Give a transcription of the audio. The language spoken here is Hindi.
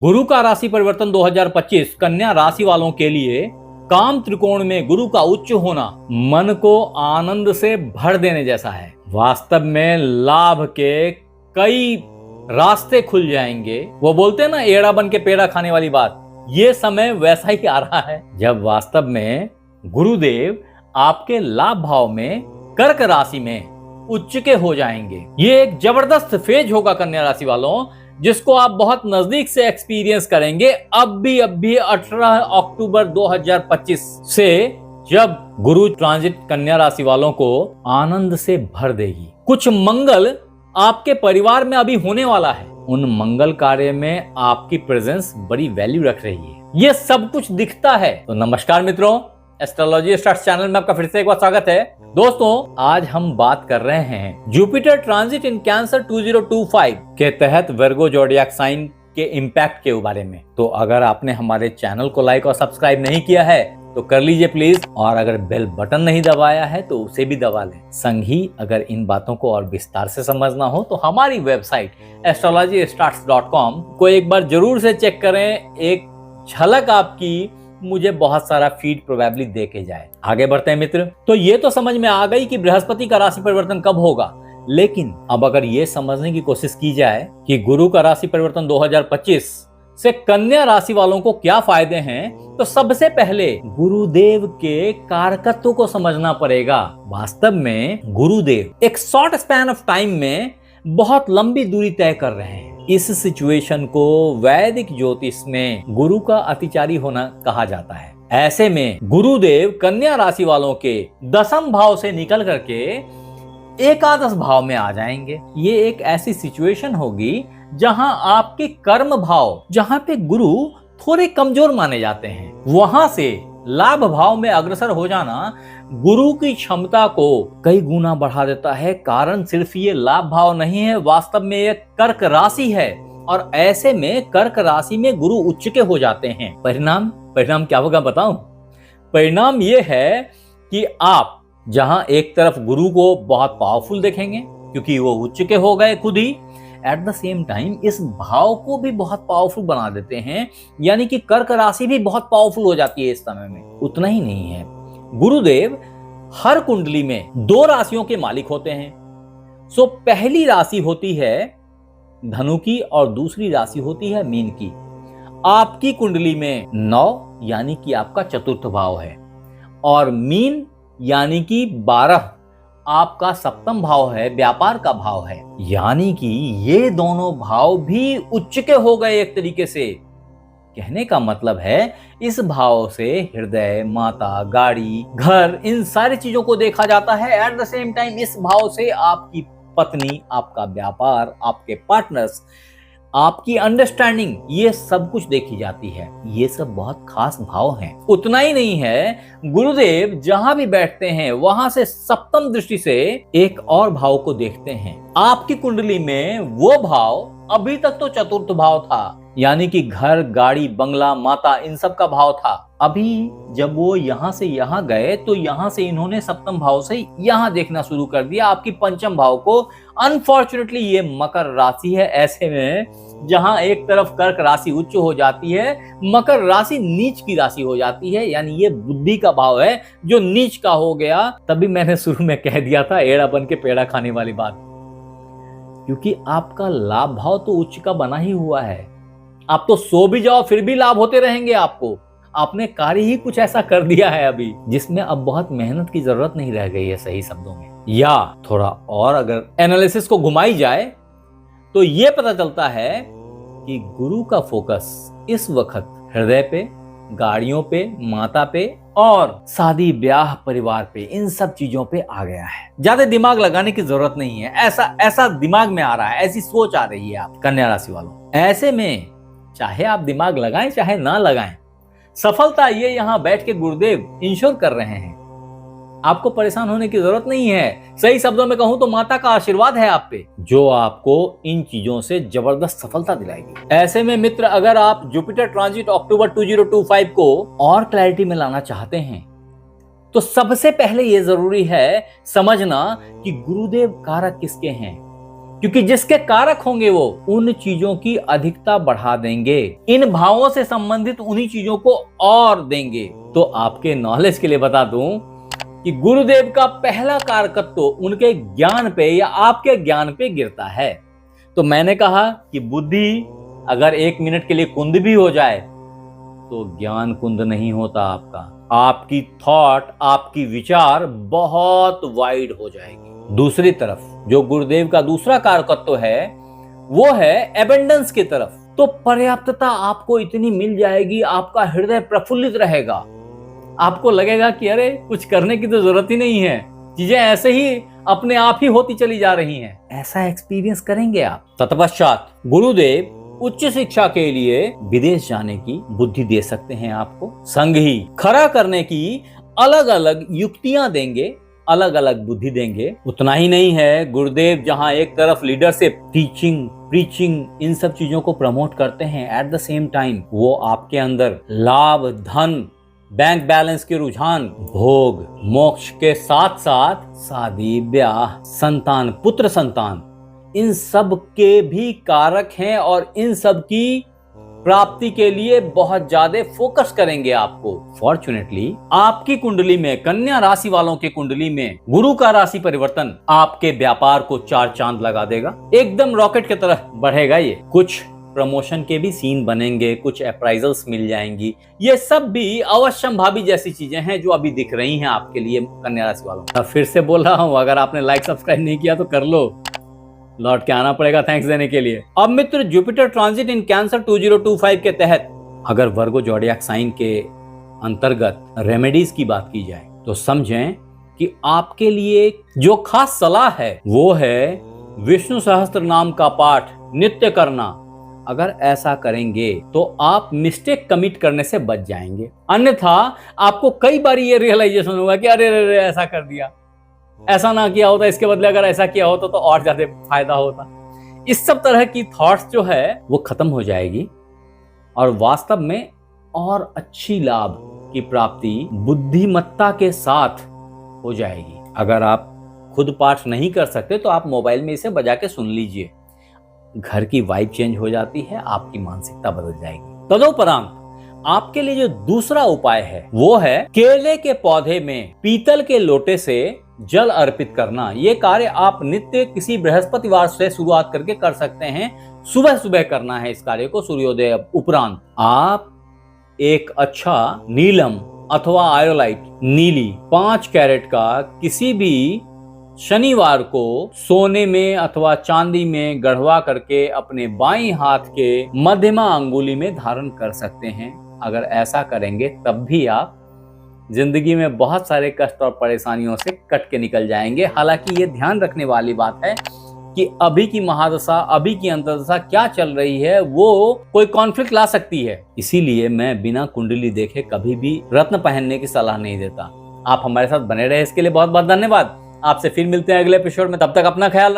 गुरु का राशि परिवर्तन 2025 कन्या राशि वालों के लिए काम त्रिकोण में गुरु का उच्च होना मन को आनंद से भर देने जैसा है। वास्तव में लाभ के कई रास्ते खुल जाएंगे। वो बोलते हैं ना, एड़ा बन के पेड़ा खाने वाली बात। ये समय वैसा ही आ रहा है जब वास्तव में गुरुदेव आपके लाभ भाव में कर्क राशि में उच्च के हो जाएंगे। ये एक जबरदस्त फेज होगा कन्या राशि वालों, जिसको आप बहुत नजदीक से एक्सपीरियंस करेंगे। अब भी 18 अक्टूबर 2025 से, जब गुरु ट्रांजिट कन्या राशि वालों को आनंद से भर देगी। कुछ मंगल आपके परिवार में अभी होने वाला है। उन मंगल कार्य में आपकी प्रेजेंस बड़ी वैल्यू रख रही है। ये सब कुछ दिखता है। तो नमस्कार मित्रों, एस्ट्रोलॉजी स्टार्स चैनल में आपका फिर से एक बार स्वागत है। दोस्तों, आज हम बात कर रहे हैं जुपिटर ट्रांजिट इन कैंसर 2025 के तहत वर्गो जोडियाक साइन के इम्पैक्ट के बारे में। तो अगर आपने हमारे चैनल को लाइक और सब्सक्राइब नहीं किया है तो कर लीजिए प्लीज, और अगर बेल बटन नहीं दबाया है तो उसे भी दबा लें। संग ही अगर इन बातों को और विस्तार से समझना हो तो हमारी वेबसाइट astrologystarts.com को एक बार जरूर से चेक करें। एक झलक आपकी मुझे बहुत सारा फीड प्रोबेबली दे के जाए। आगे बढ़ते हैं मित्र। तो ये तो समझ में आ गई कि बृहस्पति का राशि परिवर्तन कब होगा, लेकिन अब अगर ये समझने की कोशिश की जाए कि गुरु का राशि परिवर्तन 2025 से कन्या राशि वालों को क्या फायदे हैं, तो सबसे पहले गुरुदेव के कारकत्व को समझना पड़ेगा। वास्तव में गुरुदेव एक शॉर्ट स्पैन ऑफ टाइम में बहुत लंबी दूरी तय कर रहे हैं। इस सिचुएशन को वैदिक ज्योतिष में गुरु का अतिचारी होना कहा जाता है। ऐसे में गुरुदेव कन्या राशि वालों के 10वें भाव से निकल करके एकादश भाव में आ जाएंगे। ये एक ऐसी सिचुएशन होगी जहां आपके कर्म भाव, जहां पे गुरु थोड़े कमजोर माने जाते हैं, वहां से लाभ भाव में अग्रसर हो जाना गुरु की क्षमता को कई गुना बढ़ा देता है। कारण सिर्फ ये लाभ भाव नहीं है, वास्तव में ये कर्क राशि है। और ऐसे में कर्क राशि में गुरु उच्च के हो जाते हैं। परिणाम क्या होगा बताऊं? परिणाम ये है कि आप जहां एक तरफ गुरु को बहुत पावरफुल देखेंगे क्योंकि वो उच्च के हो गए खुद ही, एट द सेम टाइम इस भाव को भी बहुत पावरफुल बना देते हैं। यानी कि कर्क राशि भी बहुत पावरफुल हो जाती है इस समय में। उतना ही नहीं है, गुरुदेव हर कुंडली में 2 राशियों के मालिक होते हैं। सो पहली राशि होती है धनु की और दूसरी राशि होती है मीन की। आपकी कुंडली में 9 यानी कि आपका चतुर्थ भाव है, और मीन यानी कि 12 आपका 7वां भाव है, व्यापार का भाव है। यानी कि ये दोनों भाव भी उच्च के हो गए एक तरीके से। कहने का मतलब है इस भाव से हृदय, माता, गाड़ी, घर, इन सारी चीजों को देखा जाता है। एट द सेम टाइम इस भाव से आपकी पत्नी, आपका व्यापार, आपके पार्टनर्स, आपकी अंडरस्टैंडिंग, ये सब कुछ देखी जाती है। ये सब बहुत खास भाव हैं। उतना ही नहीं है, गुरुदेव जहां भी बैठते हैं वहां से 7वीं दृष्टि से एक और भाव को देखते हैं। आपकी कुंडली में वो भाव अभी तक तो चतुर्थ भाव था, यानी कि घर, गाड़ी, बंगला, माता, इन सब का भाव था। अभी जब वो यहाँ से यहाँ गए तो यहाँ से इन्होंने 7वें भाव से यहाँ देखना शुरू कर दिया, आपकी 5वें भाव को। अनफॉर्चुनेटली ये मकर राशि है। ऐसे में जहां एक तरफ कर्क राशि उच्च हो जाती है, मकर राशि नीच की राशि हो जाती है। यानी ये बुद्धि का भाव है जो नीच का हो गया। तभी मैंने शुरू में कह दिया था एड़ा बन के पेड़ा खाने वाली बात, क्योंकि आपका लाभ भाव तो उच्च का बना ही हुआ है। आप तो सो भी जाओ फिर भी लाभ होते रहेंगे आपको। आपने कार्य ही कुछ ऐसा कर दिया है अभी, जिसमें अब बहुत मेहनत की जरूरत नहीं रह गई है। सही शब्दों में, या थोड़ा और अगर एनालिसिस को घुमाई जाए तो ये पता चलता है कि गुरु का फोकस इस वक्त हृदय पे, गाड़ियों पे, माता पे और शादी, ब्याह, परिवार पे, इन सब चीजों पे आ गया है। ज्यादा दिमाग लगाने की जरूरत नहीं है। ऐसा दिमाग में आ रहा है, ऐसी सोच आ रही है आप कन्या राशि वालों। ऐसे में चाहे आप दिमाग लगाएं चाहे ना लगाएं, सफलता ये यहाँ बैठ के गुरुदेव इंश्योर कर रहे हैं। आपको परेशान होने की जरूरत नहीं है। सही शब्दों में कहूं तो माता का आशीर्वाद है आप पे, जो आपको इन चीजों से जबरदस्त सफलता दिलाएगी। ऐसे में मित्र, अगर आप जुपिटर ट्रांजिट अक्टूबर 2025 को और क्लैरिटी में लाना चाहते हैं तो सबसे पहले ये जरूरी है समझना कि गुरुदेव कारक किसके हैं। क्योंकि जिसके कारक होंगे वो उन चीजों की अधिकता बढ़ा देंगे, इन भावों से संबंधित उन्हीं चीजों को और देंगे। तो आपके नॉलेज के लिए बता दूं कि गुरुदेव का पहला कारकत्व तो उनके ज्ञान पे या आपके ज्ञान पे गिरता है। तो मैंने कहा कि बुद्धि अगर 1 मिनट के लिए कुंद भी हो जाए तो ज्ञान कुंद नहीं होता आपका। आपकी थॉट, आपकी विचार बहुत वाइड हो जाएगी। दूसरी तरफ जो गुरुदेव का दूसरा कारकत्व है वो है एबंडेंस की तरफ। तो पर्याप्तता आपको इतनी मिल जाएगी, आपका हृदय प्रफुल्लित रहेगा, आपको लगेगा कि अरे कुछ करने की तो जरूरत ही नहीं है, चीजें ऐसे ही अपने आप ही होती चली जा रही हैं। ऐसा एक्सपीरियंस करेंगे आप। तत्पश्चात गुरुदेव उच्च शिक्षा के लिए विदेश जाने की बुद्धि दे सकते हैं आपको, संग ही खरा करने की अलग अलग युक्तियां देंगे, अलग अलग बुद्धि देंगे। उतना ही नहीं है, गुरुदेव जहां एक तरफ लीडरशिप, टीचिंग, प्रीचिंग, इन सब चीजों को प्रमोट करते हैं, एट द सेम टाइम वो आपके अंदर लाभ, धन, बैंक बैलेंस के रुझान, भोग, मोक्ष के साथ साथ शादी, ब्याह, संतान, पुत्र संतान, इन सब के भी कारक हैं और इन सब की प्राप्ति के लिए बहुत ज्यादा फोकस करेंगे आपको। फॉर्चुनेटली आपकी कुंडली में, कन्या राशि वालों की कुंडली में गुरु का राशि परिवर्तन आपके व्यापार को 4 चांद लगा देगा, एकदम रॉकेट की तरह बढ़ेगा। ये कुछ प्रमोशन के भी सीन बनेंगे, कुछ अप्राइजल्स मिल जाएंगी। ये सब भी अवश्यंभावी जैसी चीजें हैं जो अभी दिख रही हैं आपके लिए कन्या राशि वालों। अब फिर से बोल रहा हूं, अगर आपने लाइक सब्सक्राइब नहीं किया तो कर लो, लौट के आना पड़ेगा थैंक्स देने के लिए। अब मित्र, जुपिटर ट्रांजिट इन कैंसर 2025 के तहत अगर वर्गो जोडियाक साइन के अंतर्गत रेमेडीज की बात की जाए तो समझें कि आपके लिए जो खास सलाह है वो है विष्णु सहस्त्र नाम का पाठ नित्य करना। अगर ऐसा करेंगे तो आप मिस्टेक कमिट करने से बच जाएंगे, अन्यथा आपको कई बार ये रियलाइजेशन होगा कि अरे अरे ऐसा कर दिया, ऐसा ना किया होता, इसके बदले अगर ऐसा किया होता तो और ज्यादा फायदा होता। इस सब तरह की थॉट्स जो है वो खत्म हो जाएगी और वास्तव में और अच्छी लाभ की प्राप्ति बुद्धिमत्ता के साथ हो जाएगी। अगर आप खुद पाठ नहीं कर सकते तो आप मोबाइल में इसे बजा के सुन लीजिए, घर की वाइब चेंज हो जाती है, आपकी मानसिकता बदल जाएगी। तदोपरांत आपके लिए जो दूसरा उपाय है वो है केले के पौधे में पीतल के लोटे से जल अर्पित करना। ये कार्य आप नित्य किसी बृहस्पतिवार से शुरुआत करके कर सकते हैं। सुबह सुबह करना है इस कार्य को सूर्योदय उपरांत। आप एक अच्छा नीलम अथवा आयोलाइट नीली 5 कैरेट का किसी भी शनिवार को सोने में अथवा चांदी में गढ़वा करके अपने बाईं हाथ के मध्यमा अंगुली में धारण कर सकते हैं। अगर ऐसा करेंगे तब भी आप जिंदगी में बहुत सारे कष्ट और परेशानियों से कट के निकल जाएंगे। हालांकि ये ध्यान रखने वाली बात है कि अभी की महादशा, अभी की अंतर्दशा क्या चल रही है वो कोई कॉन्फ्लिक्ट ला सकती है। इसीलिए मैं बिना कुंडली देखे कभी भी रत्न पहनने की सलाह नहीं देता। आप हमारे साथ बने रहे इसके लिए बहुत बहुत धन्यवाद। आपसे फिर मिलते हैं अगले एपिसोड में, तब तक अपना ख्याल रखें।